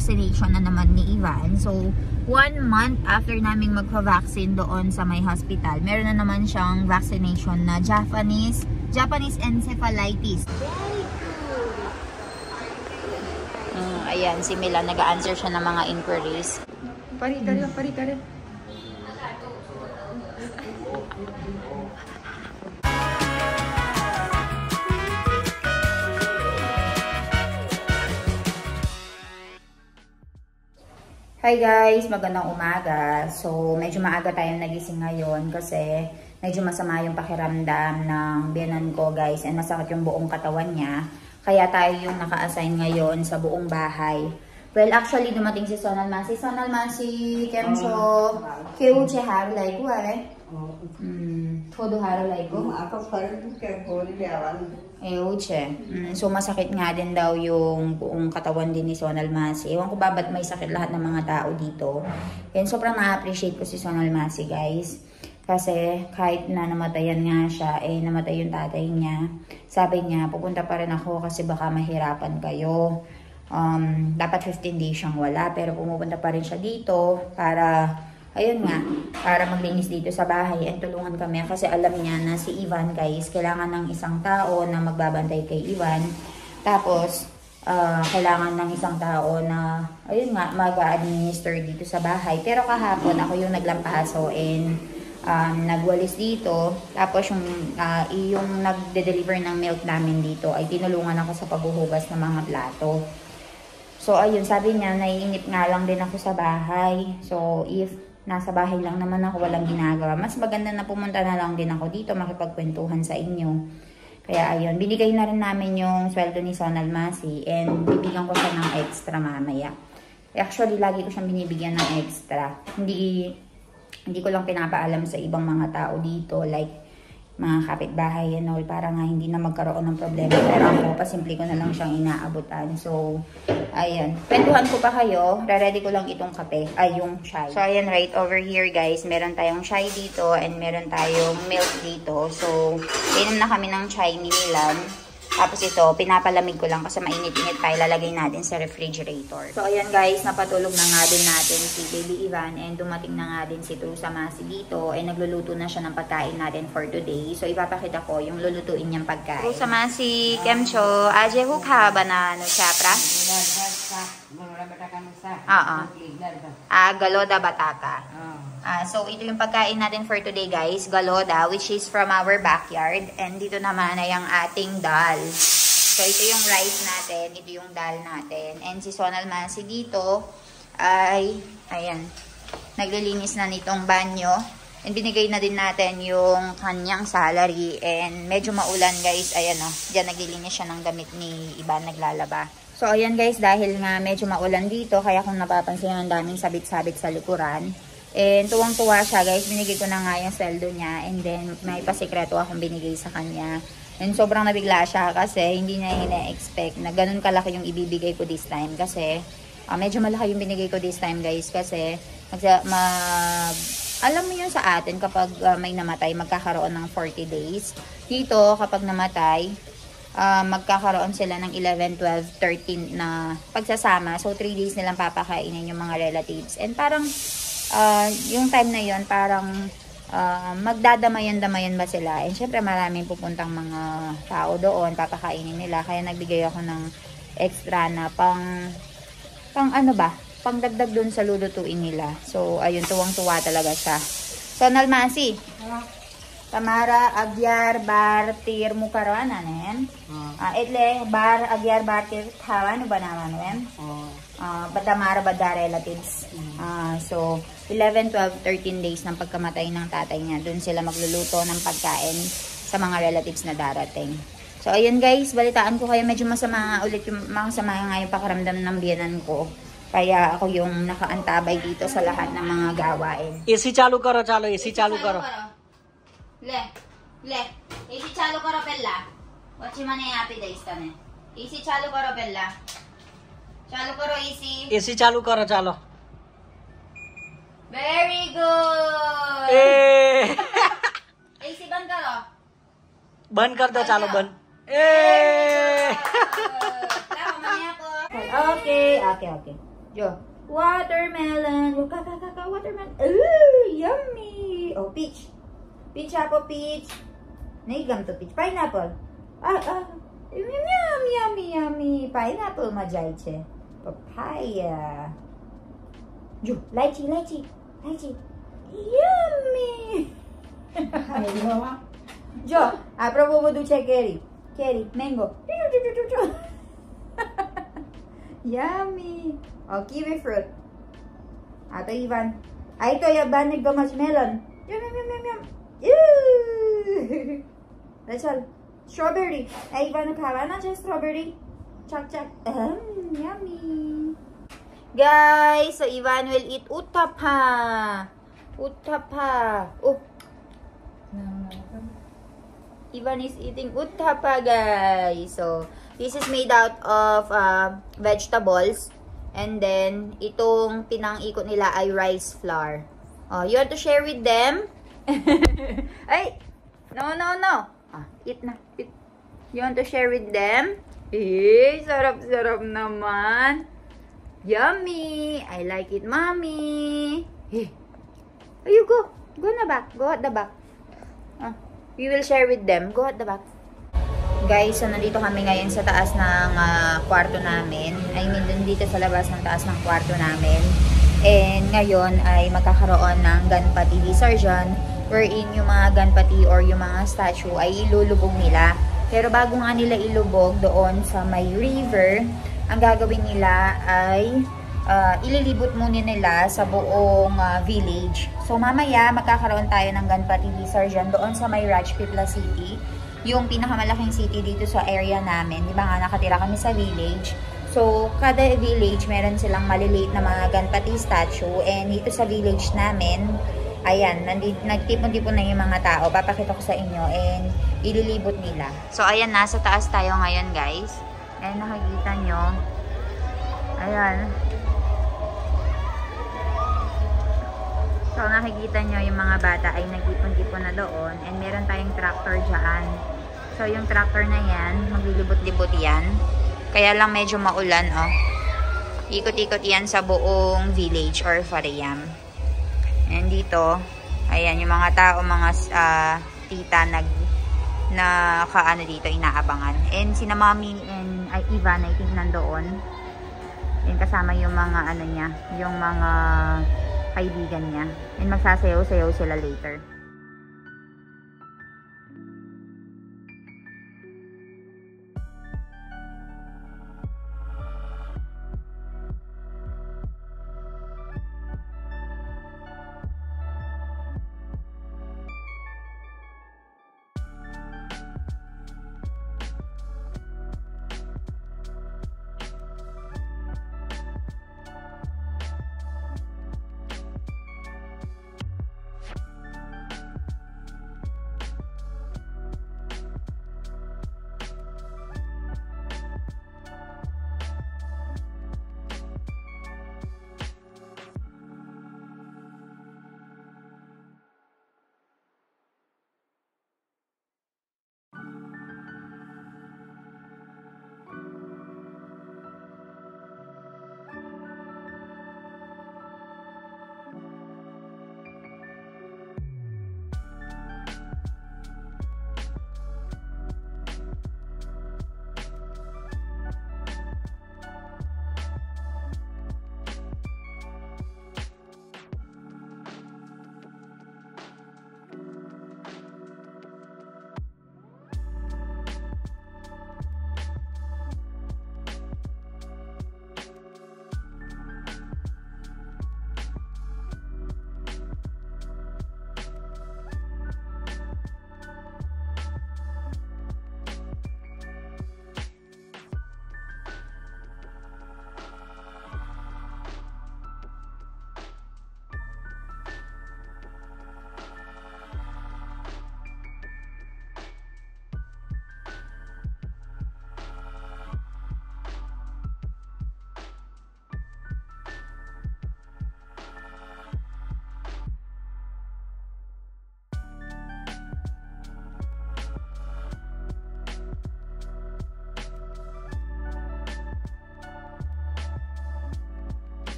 vaccination na naman ni Ivan. So, 1 month after naming magpa-vaccine doon sa may hospital, meron na naman siyang vaccination na Japanese encephalitis. Very good! Ayan, si Milan, nag-a-answer siya ng mga inquiries. Pari. Hi guys! Magandang umaga. So, medyo maaga tayong nagising ngayon kasi medyo masama yung pakiramdam ng biyanan ko guys and masakit yung buong katawan niya. Kaya tayo yung naka-assign ngayon sa buong bahay. Well, actually dumating si Sonal Masi. Sonal Masi, kemso, keuche haru laiku are? Todo haru laiku? So masakit nga din daw yung buong katawan din ni Sonal Masi. Ewan ko ba ba't may sakit lahat ng mga tao dito. And sobrang na-appreciate ko si Sonal Masi guys. Kasi kahit na namatayan nga siya, namatay yung tatay niya. Sabi niya, pupunta pa rin ako kasi baka mahirapan kayo. Dapat 15 days siyang wala, pero pumupunta pa rin siya dito para... Ayun nga, para maglinis dito sa bahay and tulungan kami kasi alam niya na si Ivan guys, kailangan ng isang tao na magbabantay kay Ivan. Tapos, kailangan ng isang tao na, ayun nga, mag-administer dito sa bahay. Pero kahapon, ako yung naglampaso and nagwalis dito. Tapos, yung nagde-deliver ng milk namin dito ay tinulungan ako sa paghuhugas ng mga plato. So, ayun, sabi niya, naiinip nga lang din ako sa bahay. So, if nasa bahay lang naman ako, walang ginagawa, mas maganda na pumunta na lang din ako dito, makipagkwentuhan sa inyo. Kaya, ayun, binigay na rin namin yung sweldo ni Sonal Masi and bibigyan ko siya ng extra mamaya. Actually, lagi ko siyang binibigyan ng extra. Hindi ko lang pinapaalam sa ibang mga tao dito, like, mga kapitbahay and all, para nga hindi na magkaroon ng problema. Pero ako, pasimple ko na lang siyang inaabutan. So, ayan. Kwentuhan ko pa kayo. Re-ready ko lang itong kape. Ay, yung chai. So, ayan, right over here, guys. Meron tayong chai dito and meron tayong milk dito. So, inom na kami ng chai ni Milan. Tapos ito, pinapalamig ko lang kasi mainit-init pa. Ilalagay natin sa refrigerator. So, ayan guys, napatulog na nga din natin si Baby Ivan and dumating na nga din si Trusa Masi dito. And nagluluto na siya ng pagkain natin for today. So, ipapakita ko yung lulutuin niyang pagkain. Trusa Masi, kemcho, aje hukha ba na ano siya, pra? Galoda bataka. So, ito yung pagkain natin for today, guys. Galoda, which is from our backyard. And dito naman ay ang ating dal. So, ito yung rice natin. Ito yung dal natin. And si Sonal Masi dito ay, ayan, naglilinis na nitong banyo. And binigay na din natin yung kanyang salary. And medyo maulan, guys. Ayan, o. Diyan naglilinis siya ng damit ni Iban, naglalaba. So, ayan, guys. Dahil nga medyo maulan dito, kaya kung napapansin ang daming sabit-sabit sa likuran. And tuwang-tuwa siya guys, binigay ko na nga yung sweldo niya and then may pasikreto akong binigay sa kanya. And sobrang nabigla siya kasi hindi niya ina-expect na ganun kalaki yung ibibigay ko this time kasi medyo malaki yung binigay ko this time guys kasi alam mo yun sa atin kapag may namatay magkakaroon ng 40 days. Dito kapag namatay magkakaroon sila ng 11, 12, 13 na pagsasama. So 3 days nilang papakainin yung mga relatives and parang yung time na yon parang magdadamayan-damayan ba sila. And syempre maraming pupuntang mga tao doon, papakainin nila. Kaya nagbigay ako ng extra na pang ano ba, pang dagdag doon sa lulutuin nila. So ayun, tuwang-tuwa talaga siya. Sonal Masi. Tamara agyar bartir mukarwana nen. Etle bar agyar bartir thawan ba naman wen? Tamara bada relatives. So 11, 12, 13 days ng pagkamatay ng tatay niya. Doon sila magluluto ng pagkain sa mga relatives na darating. So ayun guys, balitaan ko kayo medyo masama ulit yung nga yung pakiramdam ng biyanan ko. Kaya ako yung nakaantabay dito sa lahat ng mga gawain. AC चालू करो, चलो AC चालू करो. ले AC चालू करो पहला. वच्ची मने यहाँ पे देइस तने. AC चालू करो पहला. चालू करो AC. AC चालू करो, चलो. Very good. AC बंद करो. बंद कर दो, चलो बंद. Okay. Jo. Watermelon. Watermelon. Ooh, yummy. Oh, peach. Peach apple, peach. Naigam to peach. Pineapple. Yummy. Pineapple મજા છે. Papaya. Jo, lychee. Yummy. જો આ પ્રભુ બધું છે કેરી મેંગો yummy kiwi fruit આ તો ઈવાન આ તો યાબાને ગમસ મેલન yum ચાલ સ્ટ્રોબેરી આ ઈવાન ખાવાના છે સ્ટ્રોબેરી ચાક yummy guys so Ivan will eat uttapa oh Ivan is eating uttapa, guys. So, this is made out of vegetables. And then, itong pinang-ikot nila ay rice flour. Oh, you want to share with them? Ay! No. Eat na. Eat. You want to share with them? Eh, sarap-sarap naman. Yummy! I like it, mommy. Eh. You go. Go na back. Go at the back. We will share with them. Go at the back. Guys, so nandito kami ngayon sa taas ng kwarto namin. I mean, dito sa labas ng taas ng kwarto namin. And ngayon ay magkakaroon ng Ganpati Visarjan wherein yung mga Ganpati or yung mga statue ay ilulubog nila. Pero bago nga nila ilubog doon sa may river, ang gagawin nila ay ililibot muna nila sa buong village. So mamaya magkakaroon tayo ng Ganpati Visarjan doon sa may Rajpipla City, yung pinakamalaking city dito sa area namin. Di ba nga nakatira kami sa village? So kada village meron silang maliliit na mga Ganpati statue, and dito sa village namin, ayan, nagtipon-tipon na yung mga tao. Papakita ko sa inyo and ililibot nila. So ayan, nasa taas tayo ngayon, guys. And nakikita nyo, ayan. So, nakikita nyo yung mga bata ay nagtipon-tipon na doon. And meron tayong tractor dyan. So, yung tractor na yan, maglilibot-libot yan. Kaya lang medyo maulan, oh. Ikot-ikot yan sa buong village or Farayam. And dito, ayan, yung mga tao, mga tita kaano dito, inaabangan. And sina Mami and Ivan, I think nandoon. And kasama yung mga ano niya, yung mga kaibigan niya. And magsasayaw-sayaw sila later.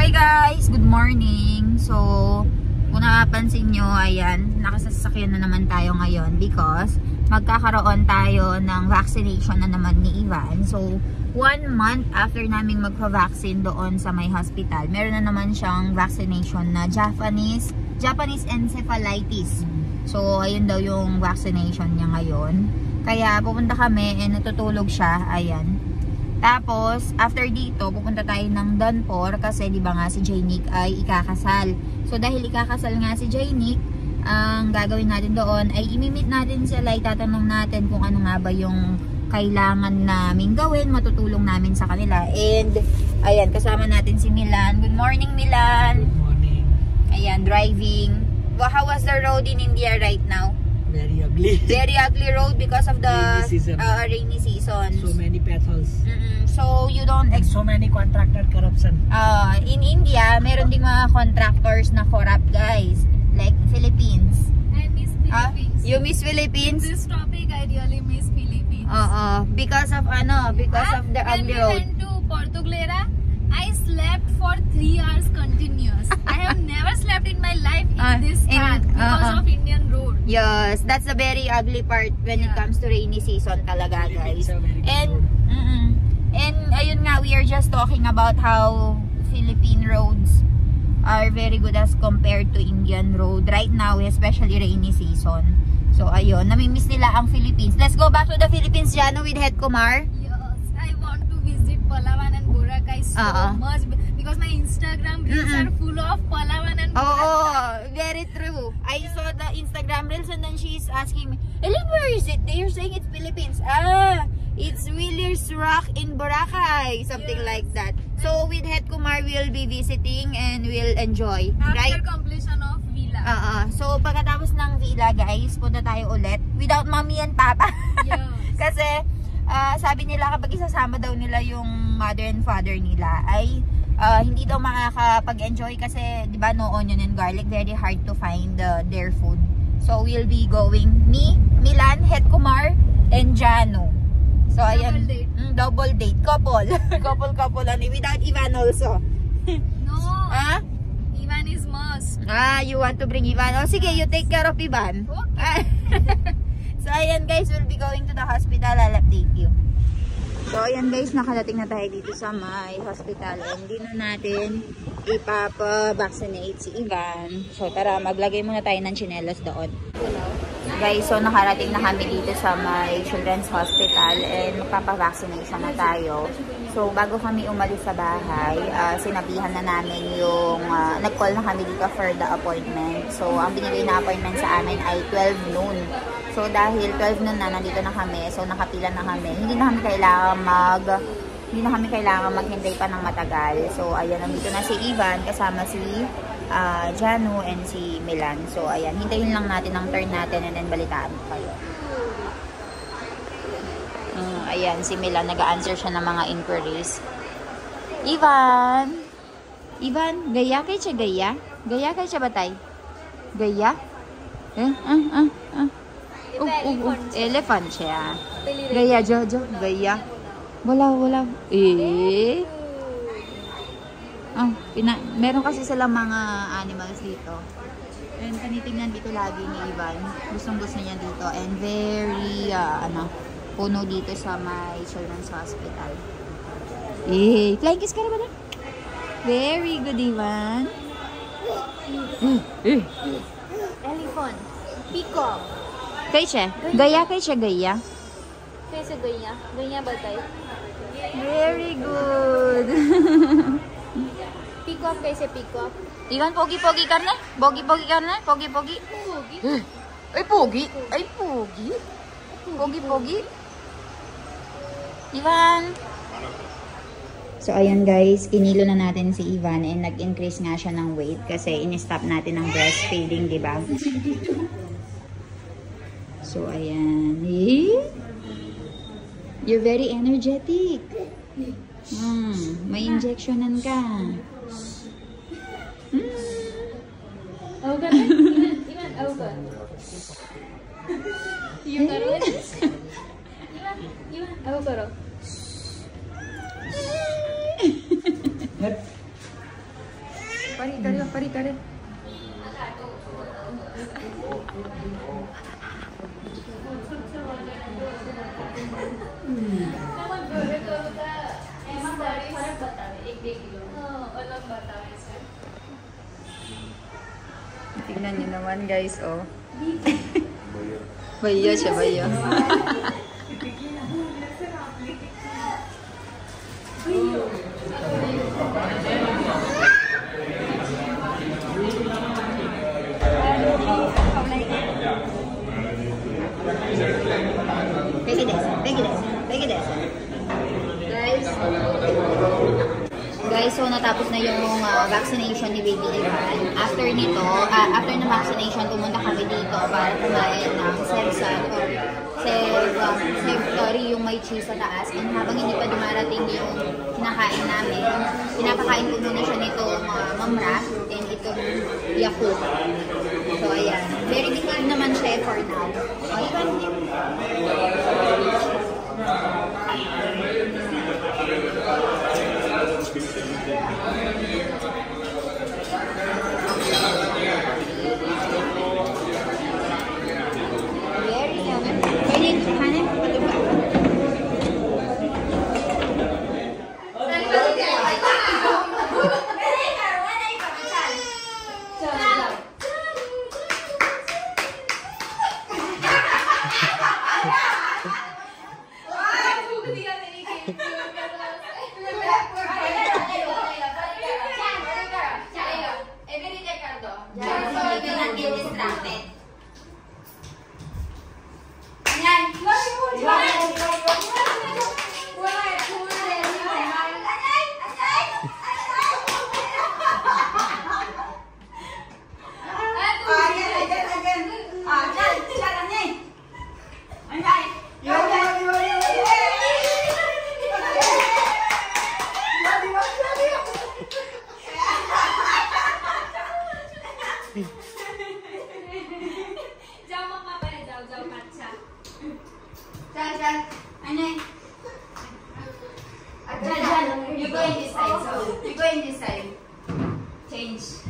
Hi guys! Good morning! So, kung napapansin nyo, ayan, nakasasakyan na naman tayo ngayon because magkakaroon tayo ng vaccination na naman ni Ivan. So, 1 month after naming magpa-vaccine doon sa may hospital, meron na naman siyang vaccination na Japanese encephalitis. So, ayun daw yung vaccination niya ngayon. Kaya, pupunta kami and natutulog siya. Ayan. Tapos, after dito, pupunta tayo ng Danpor kasi di ba nga si Janick ay ikakasal. So, dahil ikakasal nga si Janick, ang gagawin natin doon ay imimit natin sila, itatanong natin kung ano nga ba yung kailangan namin gawin, matutulong namin sa kanila. And, ayan, kasama natin si Milan. Good morning, Milan! Good morning. Ayan, driving. Well, how was the road in India right now? Very ugly. Very ugly road because of the Rainy season. rainy season. So many potholes. So you don't And so many contractor corruption. in India, meron ding mga contractors na corrupt, guys. Like Philippines. I miss Philippines. You miss Philippines? This topic, I really miss Philippines. Because of the ugly When we road. went to Portugalera, I slept for 3 hours continuous. I have never slept in my life in this car because of Indian road. Yes, that's the very ugly part when it comes to rainy season talaga, guys. And ayun nga, we are just talking about how Philippine roads are very good as compared to Indian road right now, especially rainy season. So ayun, namimiss nila ang Philippines. Let's go back to the Philippines, Jano, with Head Kumar. Yes, I want to visit Palawan and Boracay so much because my Instagram reels are full of Palawan and Boracay. Oh, very true. I saw the Instagram reels and then she's asking me, Ellen, where is it? They're saying it's Philippines. It's Wheeler's Rock in Boracay. Something like that. So with Head Kumar, we'll be visiting and we'll enjoy. After Right? completion of villa. So pagkatapos ng villa, guys, punta tayo ulit. Without mommy and papa. Yes. Kasi sabi nila kapag isasama daw nila yung mother and father nila ay hindi daw makakapag-enjoy kasi di ba no onion and garlic, very hard to find their food. So we'll be going me, Milan, Head Kumar, and Jano. So ayan, double date, couple. couple without Ivan also. No. Ah? Ivan is must. You want to bring Ivan? Oh, sige, you take care of Ivan. Okay. So ayan guys, we'll be going to the hospital. I'll update you. So ayan guys, nakadating na tayo dito sa may hospital. And hindi na natin ipapa-vaccinate si Ivan. So tara, maglagay muna tayo ng tsinelas doon. Guys, so nakarating na kami dito sa may Children's Hospital and magpapa-vaccination na tayo. So bago kami umalis sa bahay, sinabihan na namin yung, nag-call na kami dito for the appointment. So ang binigay na appointment sa amin ay 12 noon. So dahil 12 noon na, nandito na kami, so nakapila na kami. Hindi na kami kailangan maghintay pa ng matagal. So ayan, nandito na si Ivan kasama si Janu and si Milan. So ayan, hintayin lang natin ang turn natin and then balitaan ko kayo. Ayan, si Milan, nag-answer siya ng mga inquiries. Ivan, gaya kay siya, gaya? Gaya kay siya batay? Gaya? Elephant siya. Gaya, Jojo, gaya. Wala. Meron kasi silang mga animals dito. And tinitingnan dito lagi ni Ivan. Gustong-gusto niya dito. And very, puno dito sa my Children's Hospital. Flying kiss ka na ba na? Very good, Ivan. Elephant. Peacock. Kay siya? Gaya kay siya, gaya? Kaisa gaya. Gaya batay. Very good. Peacock kaisa peacock. Ivan, pogi-pogi ka na? Pogi-pogi ka na? Pogi-pogi? Pogi. Ay, pogi. Pogi-pogi. Ivan. So, ayan guys, kinilo na natin si Ivan and nag-increase nga siya ng weight kasi in-stop natin ang breastfeeding, di ba? So, ayan. You're very energetic. May injectionan ka. Aw ka na? Ivan, aw ka. You karo? Ivan, aw karo. pare. Tingnan niyo naman guys, oh. Bayo siya, bayo. Take it. Guys, so natapos na yung vaccination ni Baby Ivan. After nito, after ng vaccination, pumunta kami dito para kumain ng Sebsan or Sebtory, yung may cheese sa taas. And habang hindi pa dumarating yung kinakain namin, pinapakain ko muna siya nitong mamra and itong Yakult. So, ayan. Very big naman siya for now. O, Ivan. Very yummy. Kainin, kanin, patuba. You go in this side, so you go in this side. Change.